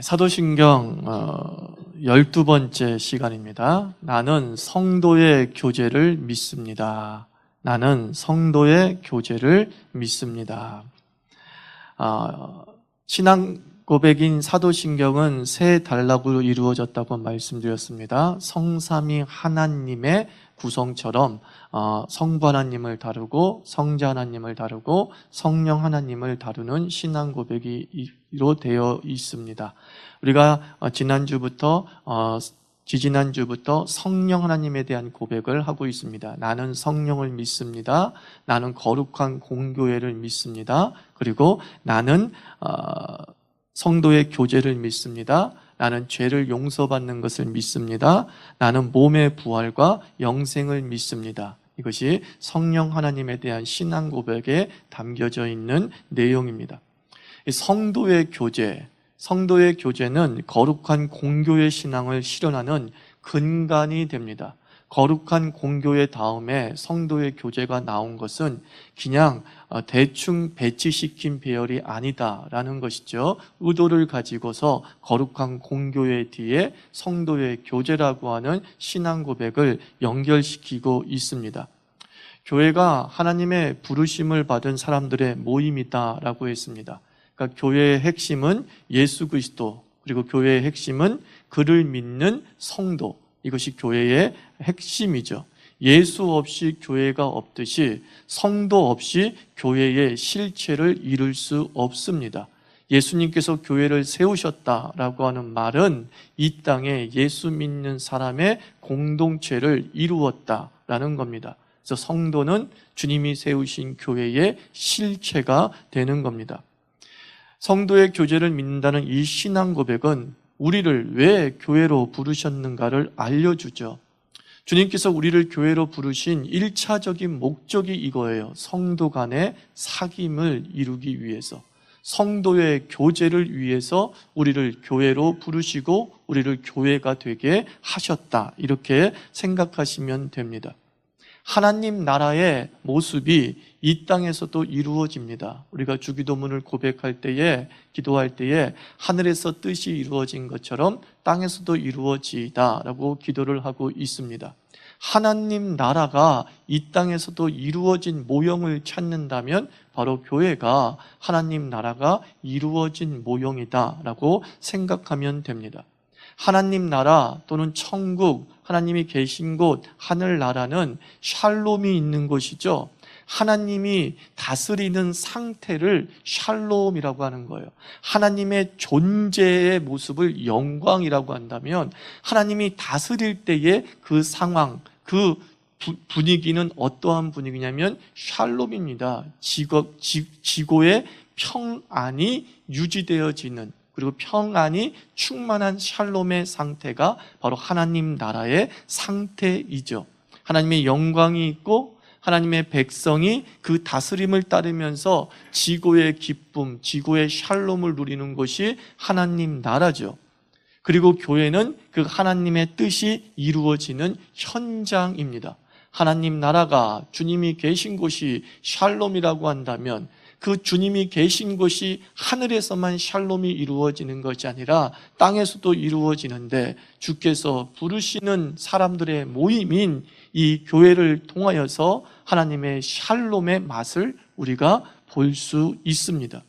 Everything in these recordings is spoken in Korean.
사도신경 12번째 시간입니다. 나는 성도의 교제를 믿습니다. 나는 성도의 교제를 믿습니다. 신앙 고백인 사도신경은 세 단락으로 이루어졌다고 말씀드렸습니다. 성삼위 하나님의 구성처럼 성부 하나님을 다루고 성자 하나님을 다루고 성령 하나님을 다루는 신앙 고백이로 되어 있습니다. 우리가 지지난주부터 성령 하나님에 대한 고백을 하고 있습니다. 나는 성령을 믿습니다. 나는 거룩한 공교회를 믿습니다. 그리고 나는 성도의 교제를 믿습니다. 나는 죄를 용서받는 것을 믿습니다. 나는 몸의 부활과 영생을 믿습니다. 이것이 성령 하나님에 대한 신앙 고백에 담겨져 있는 내용입니다. 성도의 교제는 거룩한 공교의 신앙을 실현하는 근간이 됩니다. 거룩한 공교의 다음에 성도의 교제가 나온 것은 그냥 대충 배치시킨 배열이 아니다라는 것이죠. 의도를 가지고서 거룩한 공교의 뒤에 성도의 교제라고 하는 신앙 고백을 연결시키고 있습니다. 교회가 하나님의 부르심을 받은 사람들의 모임이다라고 했습니다. 그러니까 교회의 핵심은 예수 그리스도, 그리고 교회의 핵심은 그를 믿는 성도, 이것이 교회의 핵심이죠. 예수 없이 교회가 없듯이 성도 없이 교회의 실체를 이룰 수 없습니다. 예수님께서 교회를 세우셨다라고 하는 말은 이 땅에 예수 믿는 사람의 공동체를 이루었다라는 겁니다. 그래서 성도는 주님이 세우신 교회의 실체가 되는 겁니다. 성도의 교제를 믿는다는 이 신앙 고백은 우리를 왜 교회로 부르셨는가를 알려주죠. 주님께서 우리를 교회로 부르신 1차적인 목적이 이거예요. 성도 간의 사귐을 이루기 위해서, 성도의 교제를 위해서 우리를 교회로 부르시고 우리를 교회가 되게 하셨다, 이렇게 생각하시면 됩니다. 하나님 나라의 모습이 이 땅에서도 이루어집니다. 우리가 주기도문을 고백할 때에, 기도할 때에 하늘에서 뜻이 이루어진 것처럼 땅에서도 이루어지다라고 기도를 하고 있습니다. 하나님 나라가 이 땅에서도 이루어진 모형을 찾는다면 바로 교회가 하나님 나라가 이루어진 모형이다라고 생각하면 됩니다. 하나님 나라 또는 천국, 하나님이 계신 곳, 하늘나라는 샬롬이 있는 곳이죠. 하나님이 다스리는 상태를 샬롬이라고 하는 거예요. 하나님의 존재의 모습을 영광이라고 한다면 하나님이 다스릴 때의 그 상황, 그 분위기는 어떠한 분위기냐면 샬롬입니다. 지고의 평안이 유지되어지는, 그리고 평안이 충만한 샬롬의 상태가 바로 하나님 나라의 상태이죠. 하나님의 영광이 있고 하나님의 백성이 그 다스림을 따르면서 지고의 기쁨, 지고의 샬롬을 누리는 것이 하나님 나라죠. 그리고 교회는 그 하나님의 뜻이 이루어지는 현장입니다. 하나님 나라가, 주님이 계신 곳이 샬롬이라고 한다면 그 주님이 계신 곳이 하늘에서만 샬롬이 이루어지는 것이 아니라 땅에서도 이루어지는데, 주께서 부르시는 사람들의 모임인 이 교회를 통하여서 하나님의 샬롬의 맛을 우리가 볼 수 있습니다.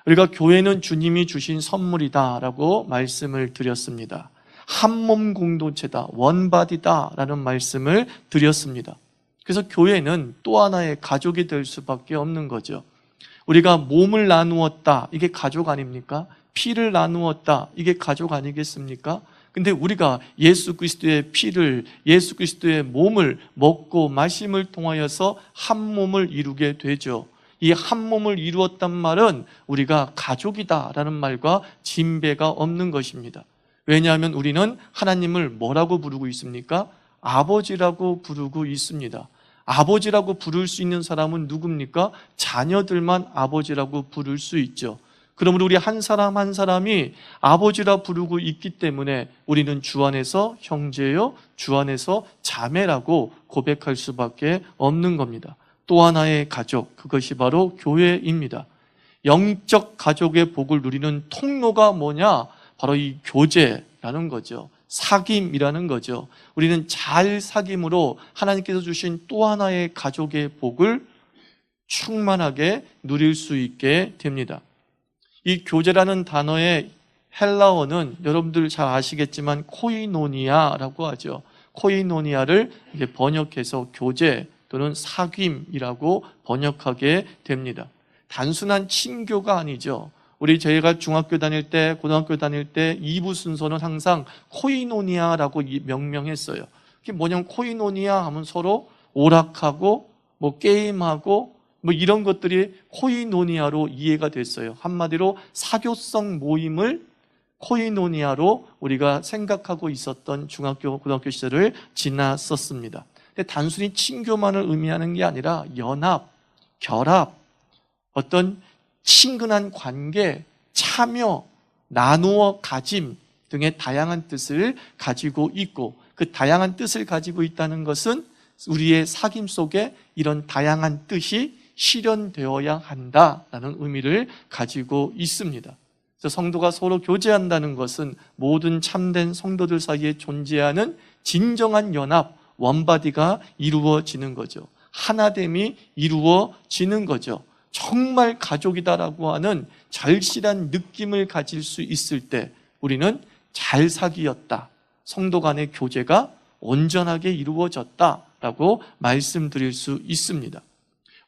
우리가 교회는 주님이 주신 선물이다라고 말씀을 드렸습니다. 한몸 공동체다, 원바디다라는 말씀을 드렸습니다. 그래서 교회는 또 하나의 가족이 될 수밖에 없는 거죠. 우리가 몸을 나누었다, 이게 가족 아닙니까? 피를 나누었다, 이게 가족 아니겠습니까? 근데 우리가 예수 그리스도의 피를, 예수 그리스도의 몸을 먹고 마심을 통하여서 한 몸을 이루게 되죠. 이 한 몸을 이루었단 말은 우리가 가족이다라는 말과 진배가 없는 것입니다. 왜냐하면 우리는 하나님을 뭐라고 부르고 있습니까? 아버지라고 부르고 있습니다. 아버지라고 부를 수 있는 사람은 누굽니까? 자녀들만 아버지라고 부를 수 있죠. 그러므로 우리 한 사람 한 사람이 아버지라 부르고 있기 때문에 우리는 주 안에서 형제요, 주 안에서 자매라고 고백할 수밖에 없는 겁니다. 또 하나의 가족, 그것이 바로 교회입니다. 영적 가족의 복을 누리는 통로가 뭐냐? 바로 이 교제라는 거죠. 사귐이라는 거죠. 우리는 잘 사귐으로 하나님께서 주신 또 하나의 가족의 복을 충만하게 누릴 수 있게 됩니다. 이 교제라는 단어의 헬라어는 여러분들 잘 아시겠지만 코이노니아라고 하죠. 코이노니아를 이제 번역해서 교제 또는 사귐이라고 번역하게 됩니다. 단순한 친교가 아니죠. 저희가 중학교 다닐 때, 고등학교 다닐 때 2부 순서는 항상 코이노니아라고 명명했어요. 그게 뭐냐면 코이노니아 하면 서로 오락하고 게임하고 이런 것들이 코이노니아로 이해가 됐어요. 한마디로 사교성 모임을 코이노니아로 우리가 생각하고 있었던 중학교, 고등학교 시절을 지났었습니다. 근데 단순히 친교만을 의미하는 게 아니라 연합, 결합, 어떤 친근한 관계, 참여, 나누어 가짐 등의 다양한 뜻을 가지고 있고, 그 다양한 뜻을 가지고 있다는 것은 우리의 사귐 속에 이런 다양한 뜻이 실현되어야 한다라는 의미를 가지고 있습니다. 그래서 성도가 서로 교제한다는 것은 모든 참된 성도들 사이에 존재하는 진정한 연합, 원바디가 이루어지는 거죠. 하나됨이 이루어지는 거죠. 정말 가족이다라고 하는 절실한 느낌을 가질 수 있을 때 우리는 잘 사귀었다, 성도 간의 교제가 온전하게 이루어졌다라고 말씀드릴 수 있습니다.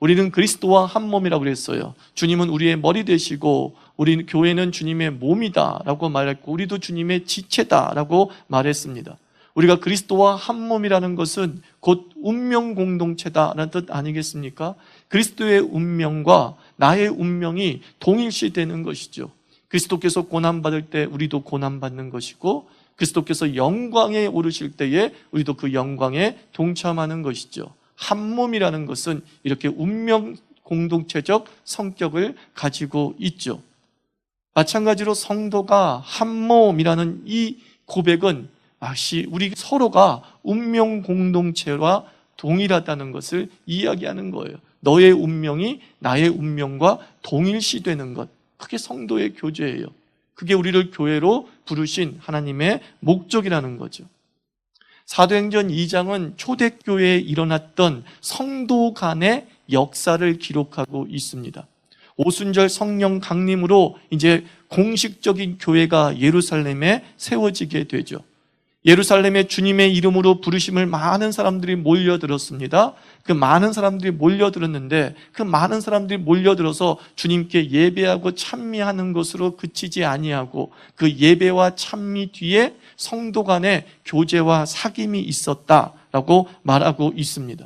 우리는 그리스도와 한 몸이라고 그랬어요. 주님은 우리의 머리 되시고 우리 교회는 주님의 몸이다라고 말했고 우리도 주님의 지체다라고 말했습니다. 우리가 그리스도와 한 몸이라는 것은 곧 운명 공동체다라는 뜻 아니겠습니까? 그리스도의 운명과 나의 운명이 동일시되는 것이죠. 그리스도께서 고난받을 때 우리도 고난받는 것이고 그리스도께서 영광에 오르실 때에 우리도 그 영광에 동참하는 것이죠. 한 몸이라는 것은 이렇게 운명 공동체적 성격을 가지고 있죠. 마찬가지로 성도가 한 몸이라는 이 고백은 마치 우리 서로가 운명 공동체와 동일하다는 것을 이야기하는 거예요. 너의 운명이 나의 운명과 동일시되는 것, 그게 성도의 교제예요. 그게 우리를 교회로 부르신 하나님의 목적이라는 거죠. 사도행전 2장은 초대교회에 일어났던 성도 간의 역사를 기록하고 있습니다. 오순절 성령 강림으로 이제 공식적인 교회가 예루살렘에 세워지게 되죠. 예루살렘에 주님의 이름으로 부르심을 많은 사람들이 몰려들었습니다. 그 많은 사람들이 몰려들었는데 그 많은 사람들이 몰려들어서 주님께 예배하고 찬미하는 것으로 그치지 아니하고 그 예배와 찬미 뒤에 성도 간의 교제와 사귐이 있었다라고 말하고 있습니다.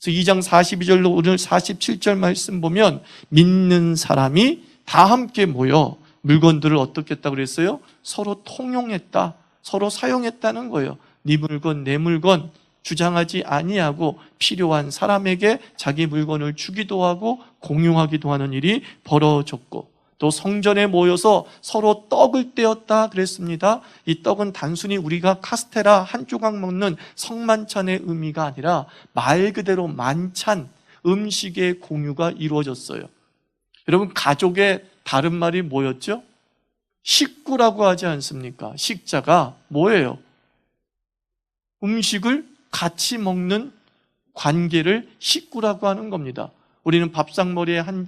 그래서 2장 42절로 오늘 47절 말씀 보면 믿는 사람이 다 함께 모여 물건들을 어떻게 했다고 그랬어요? 서로 통용했다, 서로 사용했다는 거예요. 네 물건 내 물건 주장하지 아니하고 필요한 사람에게 자기 물건을 주기도 하고 공유하기도 하는 일이 벌어졌고, 또 성전에 모여서 서로 떡을 떼었다 그랬습니다. 이 떡은 단순히 우리가 카스테라 한 조각 먹는 성만찬의 의미가 아니라 말 그대로 만찬, 음식의 공유가 이루어졌어요. 여러분, 가족의 다른 말이 뭐였죠? 식구라고 하지 않습니까? 식자가 뭐예요? 음식을 같이 먹는 관계를 식구라고 하는 겁니다. 우리는 밥상머리에 한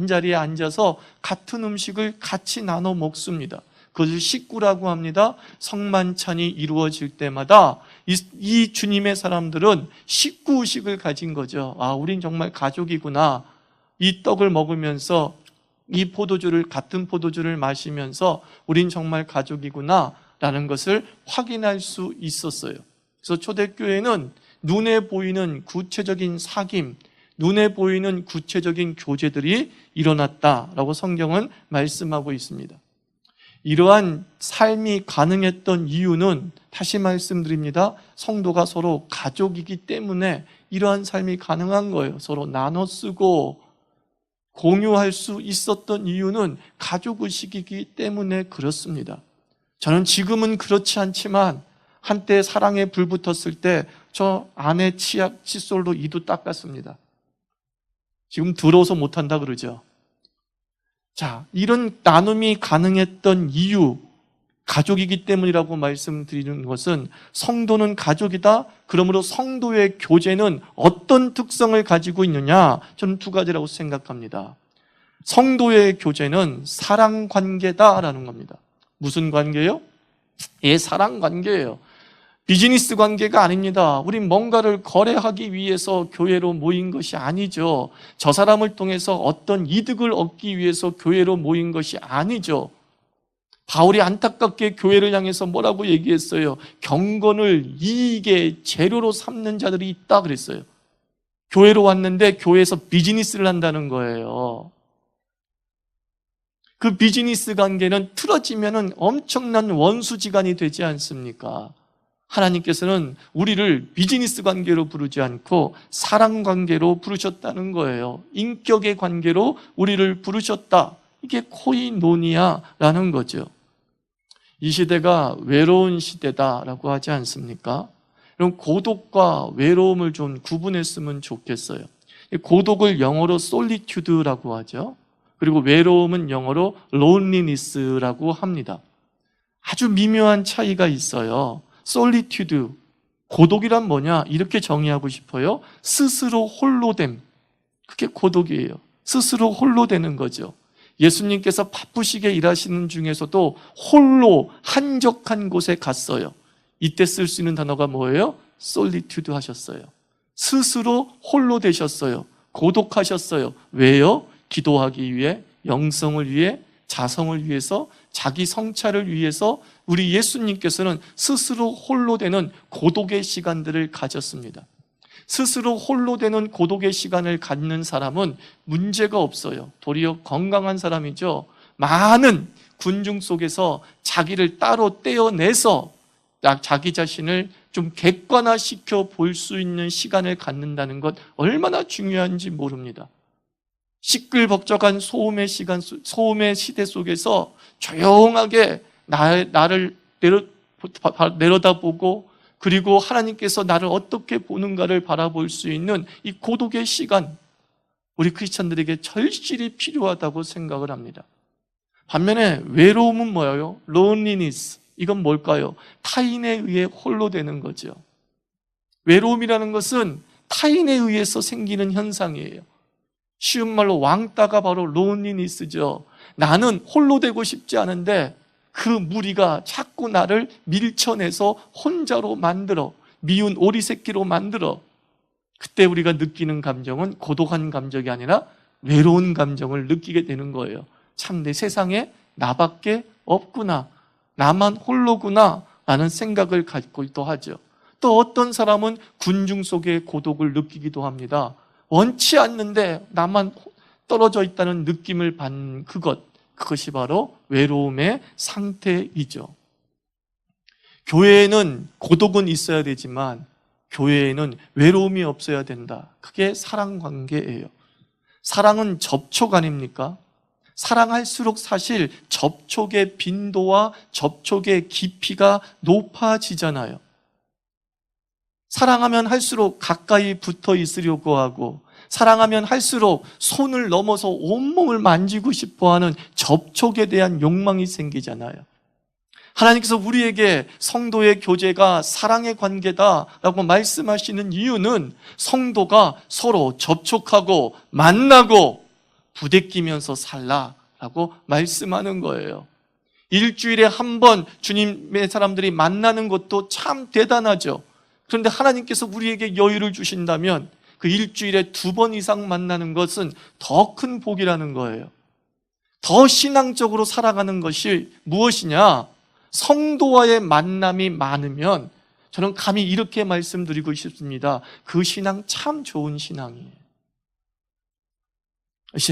자리에 앉아서 같은 음식을 같이 나눠 먹습니다. 그것을 식구라고 합니다. 성만찬이 이루어질 때마다 이 주님의 사람들은 식구의식을 가진 거죠. 아, 우린 정말 가족이구나. 이 떡을 먹으면서 이 같은 포도주를 마시면서 우린 정말 가족이구나 라는 것을 확인할 수 있었어요. 그래서 초대교회는 눈에 보이는 구체적인 사귐, 눈에 보이는 구체적인 교제들이 일어났다라고 성경은 말씀하고 있습니다. 이러한 삶이 가능했던 이유는 다시 말씀드립니다. 성도가 서로 가족이기 때문에 이러한 삶이 가능한 거예요. 서로 나눠 쓰고 공유할 수 있었던 이유는 가족의식이기 때문에 그렇습니다. 저는 지금은 그렇지 않지만 한때 사랑에 불 붙었을 때 저 아내 치약 칫솔로 이도 닦았습니다. 지금 더러워서 못한다 그러죠. 자, 이런 나눔이 가능했던 이유, 가족이기 때문이라고 말씀드리는 것은 성도는 가족이다. 그러므로 성도의 교제는 어떤 특성을 가지고 있느냐? 저는 두 가지라고 생각합니다. 성도의 교제는 사랑 관계다라는 겁니다. 무슨 관계요? 예, 사랑 관계예요. 비즈니스 관계가 아닙니다. 우린 뭔가를 거래하기 위해서 교회로 모인 것이 아니죠. 저 사람을 통해서 어떤 이득을 얻기 위해서 교회로 모인 것이 아니죠. 바울이 안타깝게 교회를 향해서 뭐라고 얘기했어요? 경건을 이익의 재료로 삼는 자들이 있다 그랬어요. 교회로 왔는데 교회에서 비즈니스를 한다는 거예요. 그 비즈니스 관계는 틀어지면 엄청난 원수지간이 되지 않습니까? 하나님께서는 우리를 비즈니스 관계로 부르지 않고 사랑 관계로 부르셨다는 거예요. 인격의 관계로 우리를 부르셨다. 이게 코이노니아라는 거죠. 이 시대가 외로운 시대다라고 하지 않습니까? 그럼 고독과 외로움을 좀 구분했으면 좋겠어요. 고독을 영어로 solitude라고 하죠. 그리고 외로움은 영어로 loneliness라고 합니다. 아주 미묘한 차이가 있어요. solitude, 고독이란 뭐냐? 이렇게 정의하고 싶어요. 스스로 홀로됨. 그게 고독이에요. 스스로 홀로 되는 거죠. 예수님께서 바쁘시게 일하시는 중에서도 홀로 한적한 곳에 갔어요. 이때 쓸 수 있는 단어가 뭐예요? solitude 하셨어요. 스스로 홀로 되셨어요. 고독하셨어요. 왜요? 기도하기 위해, 영성을 위해, 자성을 위해서, 자기 성찰을 위해서 우리 예수님께서는 스스로 홀로 되는 고독의 시간들을 가졌습니다. 스스로 홀로 되는 고독의 시간을 갖는 사람은 문제가 없어요. 도리어 건강한 사람이죠. 많은 군중 속에서 자기를 따로 떼어내서 자기 자신을 좀 객관화시켜 볼 수 있는 시간을 갖는다는 것 얼마나 중요한지 모릅니다. 시끌벅적한 소음의 시대 속에서 조용하게 나를 내려다보고 그리고 하나님께서 나를 어떻게 보는가를 바라볼 수 있는 이 고독의 시간, 우리 크리스찬들에게 절실히 필요하다고 생각을 합니다. 반면에 외로움은 뭐예요? loneliness. 이건 뭘까요? 타인에 의해 홀로 되는 거죠. 외로움이라는 것은 타인에 의해서 생기는 현상이에요. 쉬운 말로 왕따가 바로 loneliness죠. 나는 홀로 되고 싶지 않은데 그 무리가 자꾸 나를 밀쳐내서 혼자로 만들어, 미운 오리 새끼로 만들어. 그때 우리가 느끼는 감정은 고독한 감정이 아니라 외로운 감정을 느끼게 되는 거예요. 참 내 세상에 나밖에 없구나, 나만 홀로구나 라는 생각을 갖고도 하죠. 또 어떤 사람은 군중 속의 고독을 느끼기도 합니다. 원치 않는데 나만 떨어져 있다는 느낌을 받는 그것이 바로 외로움의 상태이죠. 교회에는 고독은 있어야 되지만 교회에는 외로움이 없어야 된다. 그게 사랑 관계예요. 사랑은 접촉 아닙니까? 사랑할수록 사실 접촉의 빈도와 접촉의 깊이가 높아지잖아요. 사랑하면 할수록 가까이 붙어 있으려고 하고, 사랑하면 할수록 손을 넘어서 온몸을 만지고 싶어하는 접촉에 대한 욕망이 생기잖아요. 하나님께서 우리에게 성도의 교제가 사랑의 관계다라고 말씀하시는 이유는 성도가 서로 접촉하고 만나고 부대끼면서 살라라고 말씀하는 거예요. 일주일에 한 번 주님의 사람들이 만나는 것도 참 대단하죠. 그런데 하나님께서 우리에게 여유를 주신다면 그 일주일에 2번 이상 만나는 것은 더 큰 복이라는 거예요. 더 신앙적으로 살아가는 것이 무엇이냐? 성도와의 만남이 많으면 저는 감히 이렇게 말씀드리고 싶습니다. 그 신앙 참 좋은 신앙이에요.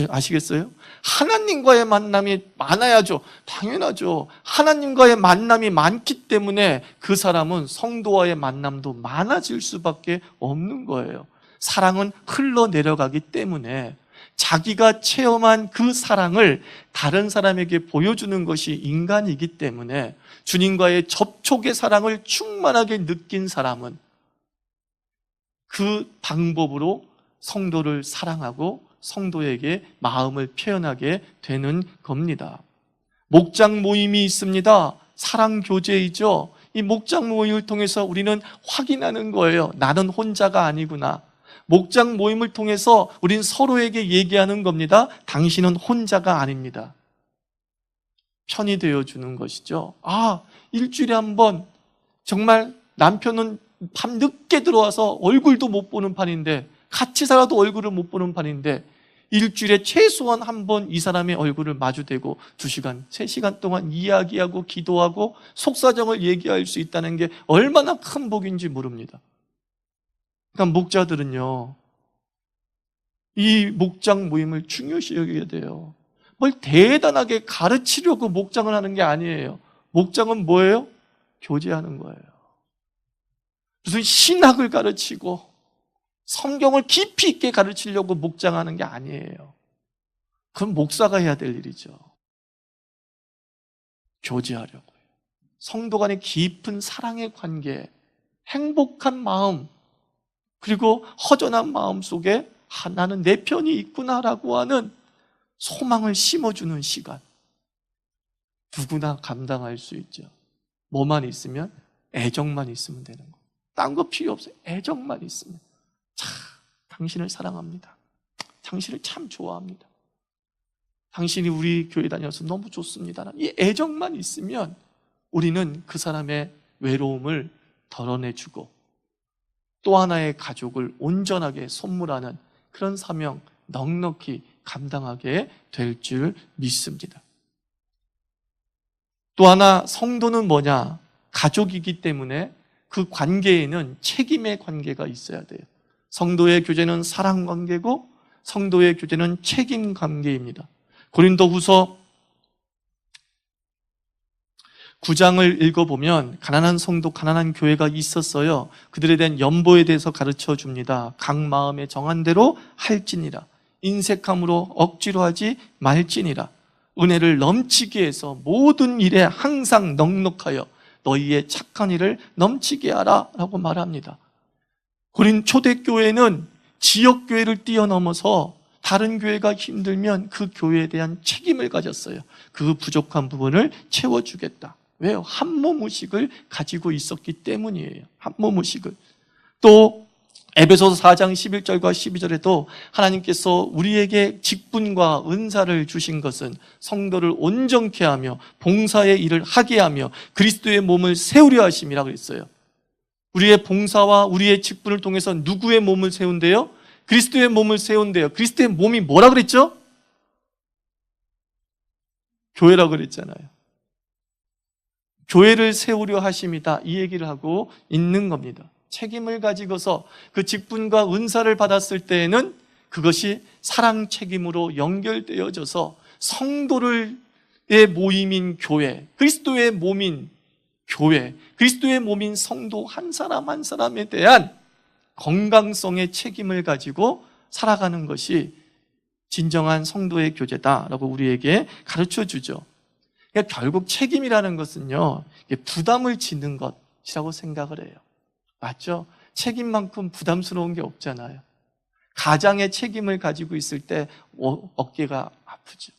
아시겠어요? 하나님과의 만남이 많아야죠. 당연하죠. 하나님과의 만남이 많기 때문에 그 사람은 성도와의 만남도 많아질 수밖에 없는 거예요. 사랑은 흘러내려가기 때문에 자기가 체험한 그 사랑을 다른 사람에게 보여주는 것이 인간이기 때문에 주님과의 접촉의 사랑을 충만하게 느낀 사람은 그 방법으로 성도를 사랑하고 성도에게 마음을 표현하게 되는 겁니다. 목장 모임이 있습니다. 사랑 교제이죠. 이 목장 모임을 통해서 우리는 확인하는 거예요. 나는 혼자가 아니구나. 목장 모임을 통해서 우린 서로에게 얘기하는 겁니다. 당신은 혼자가 아닙니다. 편이 되어주는 것이죠. 일주일에 한 번 정말 남편은 밤 늦게 들어와서 얼굴도 못 보는 판인데, 같이 살아도 얼굴을 못 보는 판인데, 일주일에 최소한 한 번 이 사람의 얼굴을 마주대고 2시간, 3시간 동안 이야기하고 기도하고 속사정을 얘기할 수 있다는 게 얼마나 큰 복인지 모릅니다. 그러니까 목자들은요, 이 목장 모임을 중요시 여겨야 돼요. 뭘 대단하게 가르치려고 목장을 하는 게 아니에요. 목장은 뭐예요? 교제하는 거예요. 무슨 신학을 가르치고 성경을 깊이 있게 가르치려고 목장하는 게 아니에요. 그건 목사가 해야 될 일이죠. 교제하려고요. 성도 간의 깊은 사랑의 관계, 행복한 마음, 그리고 허전한 마음 속에 나는 내 편이 있구나라고 하는 소망을 심어주는 시간. 누구나 감당할 수 있죠. 뭐만 있으면? 애정만 있으면 되는 거예요. 딴 거 필요 없어요. 애정만 있으면. 당신을 사랑합니다. 당신을 참 좋아합니다. 당신이 우리 교회 다녀서 너무 좋습니다. 이 애정만 있으면 우리는 그 사람의 외로움을 덜어내주고 또 하나의 가족을 온전하게 선물하는 그런 사명 넉넉히 감당하게 될 줄 믿습니다. 또 하나, 성도는 뭐냐? 가족이기 때문에 그 관계에는 책임의 관계가 있어야 돼요. 성도의 교제는 사랑 관계고 성도의 교제는 책임 관계입니다. 고린도후서 9장을 읽어보면 가난한 성도, 가난한 교회가 있었어요. 그들에 대한 연보에 대해서 가르쳐 줍니다. 각 마음에 정한 대로 할지니라. 인색함으로 억지로 하지 말지니라. 은혜를 넘치게 해서 모든 일에 항상 넉넉하여 너희의 착한 일을 넘치게 하라 라고 말합니다. 고린 초대교회는 지역교회를 뛰어넘어서 다른 교회가 힘들면 그 교회에 대한 책임을 가졌어요. 그 부족한 부분을 채워주겠다. 왜요? 한몸 의식을 가지고 있었기 때문이에요. 한몸 의식을. 또 에베소서 4장 11절과 12절에도 하나님께서 우리에게 직분과 은사를 주신 것은 성도를 온전케 하며 봉사의 일을 하게 하며 그리스도의 몸을 세우려 하심이라 그랬어요. 우리의 봉사와 우리의 직분을 통해서 누구의 몸을 세운대요? 그리스도의 몸을 세운대요. 그리스도의 몸이 뭐라 그랬죠? 교회라 그랬잖아요. 교회를 세우려 하심이다, 이 얘기를 하고 있는 겁니다. 책임을 가지고서 그 직분과 은사를 받았을 때에는 그것이 사랑 책임으로 연결되어져서 성도의 모임인 교회, 그리스도의 몸인 교회, 그리스도의 몸인 성도 한 사람 한 사람에 대한 건강성의 책임을 가지고 살아가는 것이 진정한 성도의 교제다라고 우리에게 가르쳐 주죠. 그러니까 결국 책임이라는 것은요, 부담을 지는 것이라고 생각을 해요. 맞죠? 책임만큼 부담스러운 게 없잖아요. 가장의 책임을 가지고 있을 때 어깨가 아프죠.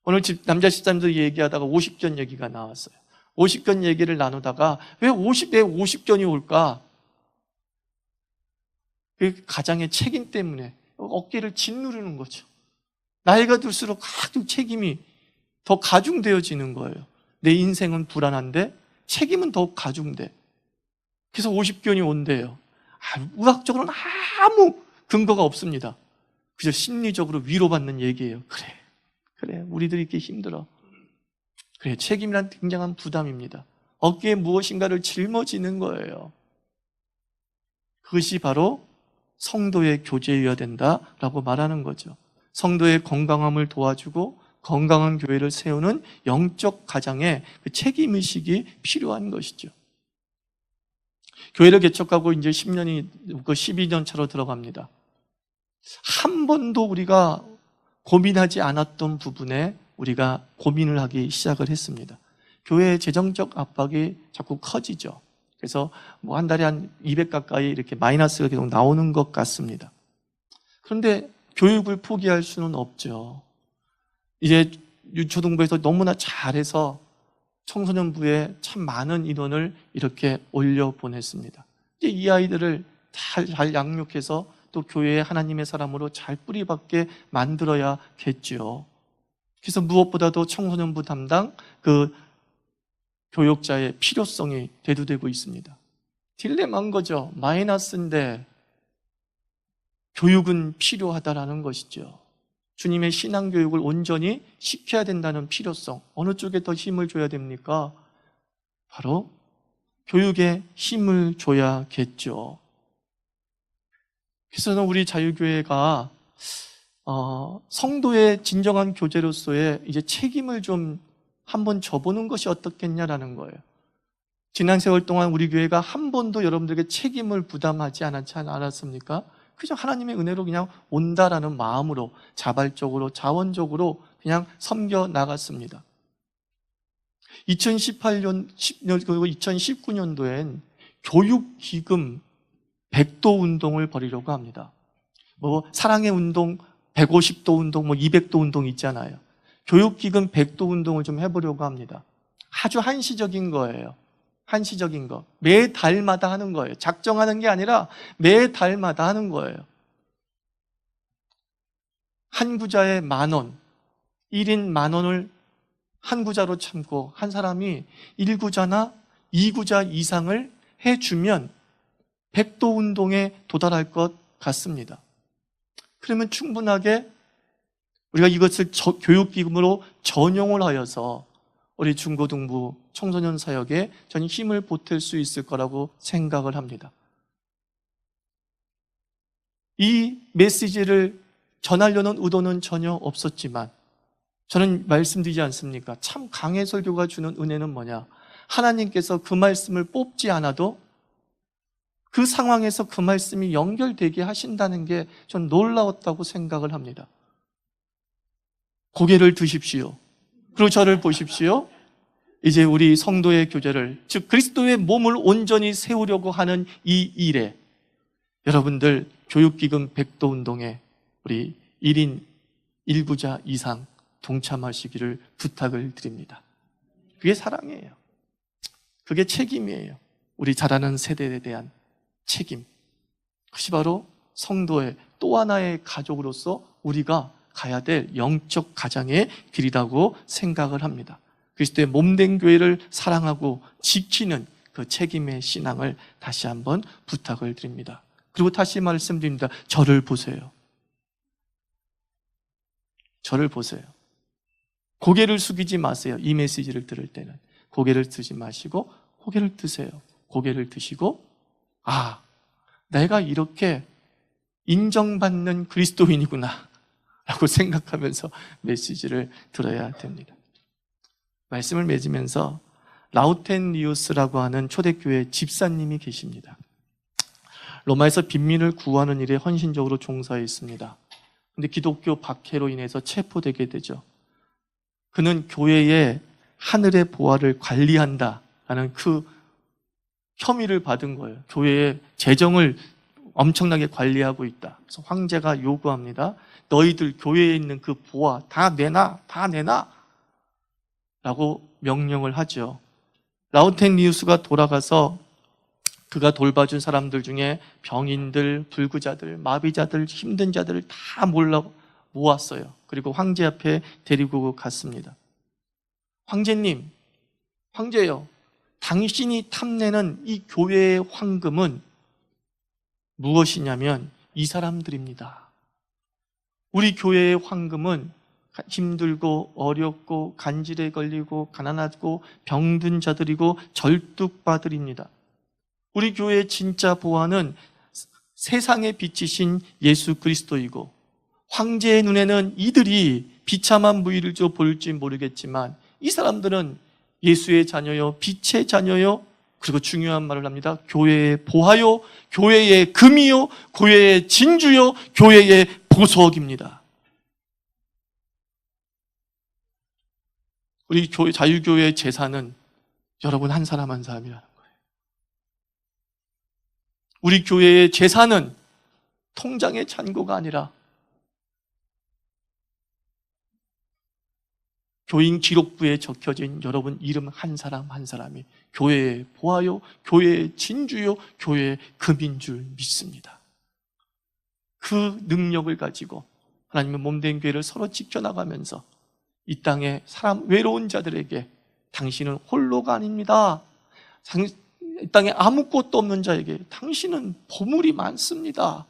오늘 남자 집사님들 얘기하다가 50견 얘기가 나왔어요. 50견 얘기를 나누다가 왜 50견이 올까? 그 가장의 책임 때문에 어깨를 짓누르는 거죠. 나이가 들수록 가득 책임이 더 가중되어지는 거예요. 내 인생은 불안한데 책임은 더욱 가중돼. 그래서 50견이 온대요. 의학적으로는 아무 근거가 없습니다. 그저 심리적으로 위로받는 얘기예요. 그래, 우리들이 이렇게 힘들어. 그래, 책임이란 굉장한 부담입니다. 어깨에 무엇인가를 짊어지는 거예요. 그것이 바로 성도의 교제여야 된다라고 말하는 거죠. 성도의 건강함을 도와주고 건강한 교회를 세우는 영적 가장의 그 책임의식이 필요한 것이죠. 교회를 개척하고 이제 10년이, 12년 차로 들어갑니다. 한 번도 우리가 고민하지 않았던 부분에 우리가 고민을 하기 시작을 했습니다. 교회의 재정적 압박이 자꾸 커지죠. 그래서 뭐 한 달에 한 200 가까이 이렇게 마이너스가 계속 나오는 것 같습니다. 그런데 교육을 포기할 수는 없죠. 이제 유초등부에서 너무나 잘해서 청소년부에 참 많은 인원을 이렇게 올려 보냈습니다. 이제 이 아이들을 잘 양육해서 또 교회에 하나님의 사람으로 잘 뿌리박게 만들어야겠죠. 그래서 무엇보다도 청소년부 담당 그 교육자의 필요성이 대두되고 있습니다. 딜레마인 거죠. 마이너스인데 교육은 필요하다라는 것이죠. 주님의 신앙교육을 온전히 시켜야 된다는 필요성. 어느 쪽에 더 힘을 줘야 됩니까? 바로 교육에 힘을 줘야겠죠. 그래서 우리 자유교회가 성도의 진정한 교제로서의 이제 책임을 좀 한번 져보는 것이 어떻겠냐라는 거예요. 지난 세월 동안 우리 교회가 한 번도 여러분들에게 책임을 부담하지 않았습니까? 그저 하나님의 은혜로 그냥 온다라는 마음으로 자발적으로 자원적으로 그냥 섬겨 나갔습니다. 2018년, 10년 그리고 2019년도엔 교육기금 100도 운동을 벌이려고 합니다. 사랑의 운동, 150도 운동, 200도 운동 있잖아요. 교육기금 100도 운동을 좀 해보려고 합니다. 아주 한시적인 거예요. 한시적인 거. 매 달마다 하는 거예요. 작정하는 게 아니라 매 달마다 하는 거예요. 한 구자에 10,000원, 1인 10,000원을 한 구자로 참고 한 사람이 1구자나 2구자 이상을 해주면 100도 운동에 도달할 것 같습니다. 그러면 충분하게 우리가 이것을 교육기금으로 전용을 하여서 우리 중고등부 청소년 사역에 저는 힘을 보탤 수 있을 거라고 생각을 합니다. 이 메시지를 전하려는 의도는 전혀 없었지만 저는 말씀드리지 않습니까? 참 강해 설교가 주는 은혜는 뭐냐? 하나님께서 그 말씀을 뽑지 않아도 그 상황에서 그 말씀이 연결되게 하신다는 게 전 놀라웠다고 생각을 합니다. 고개를 드십시오. 그리고 저를 보십시오. 이제 우리 성도의 교제를, 즉 그리스도의 몸을 온전히 세우려고 하는 이 일에 여러분들 교육기금 100도 운동에 우리 1인 1구자 이상 동참하시기를 부탁을 드립니다. 그게 사랑이에요. 그게 책임이에요. 우리 자라는 세대에 대한 책임. 그것이 바로 성도의 또 하나의 가족으로서 우리가 가야 될 영적 가장의 길이라고 생각을 합니다. 그리스도의 몸된 교회를 사랑하고 지키는 그 책임의 신앙을 다시 한번 부탁을 드립니다. 그리고 다시 말씀드립니다. 저를 보세요. 저를 보세요. 고개를 숙이지 마세요. 이 메시지를 들을 때는 고개를 드지 마시고 고개를 드세요. 고개를 드시고 내가 이렇게 인정받는 그리스도인이구나 라고 생각하면서 메시지를 들어야 됩니다. 말씀을 맺으면서 라우텐리우스라고 하는 초대교회 집사님이 계십니다. 로마에서 빈민을 구하는 일에 헌신적으로 종사해 있습니다. 그런데 기독교 박해로 인해서 체포되게 되죠. 그는 교회의 하늘의 보화를 관리한다라는 그 혐의를 받은 거예요. 교회의 재정을 엄청나게 관리하고 있다. 그래서 황제가 요구합니다. 너희들 교회에 있는 그 보화 다 내놔, 다 내놔 라고 명령을 하죠. 라우텐리우스가 돌아가서 그가 돌봐준 사람들 중에 병인들, 불구자들, 마비자들, 힘든 자들을 다 모았어요. 그리고 황제 앞에 데리고 갔습니다. 황제님, 황제요, 당신이 탐내는 이 교회의 황금은 무엇이냐면 이 사람들입니다. 우리 교회의 황금은 힘들고 어렵고 간질에 걸리고 가난하고 병든 자들이고 절뚝바들입니다. 우리 교회의 진짜 보화는 세상에 비치신 예수 그리스도이고 황제의 눈에는 이들이 비참한 무의를 볼지 모르겠지만 이 사람들은 예수의 자녀요, 빛의 자녀요, 그리고 중요한 말을 합니다. 교회의 보화요, 교회의 금이요, 교회의 진주요, 교회의 보석입니다. 우리 자유교회의 재산은 여러분 한 사람 한 사람이라는 거예요. 우리 교회의 재산은 통장의 잔고가 아니라 교인 기록부에 적혀진 여러분 이름 한 사람 한 사람이 교회의 보아요, 교회의 진주요, 교회의 금인 줄 믿습니다. 그 능력을 가지고 하나님의 몸된 교회를 서로 지켜나가면서 이 땅에 사람 외로운 자들에게 당신은 홀로가 아닙니다. 이 땅에 아무것도 없는 자에게 당신은 보물이 많습니다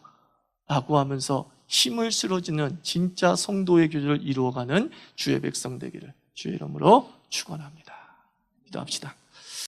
라고 하면서 힘을 실어주는 진짜 성도의 교제를 이루어가는 주의 백성 되기를 주의 이름으로 축원합니다. 기도합시다.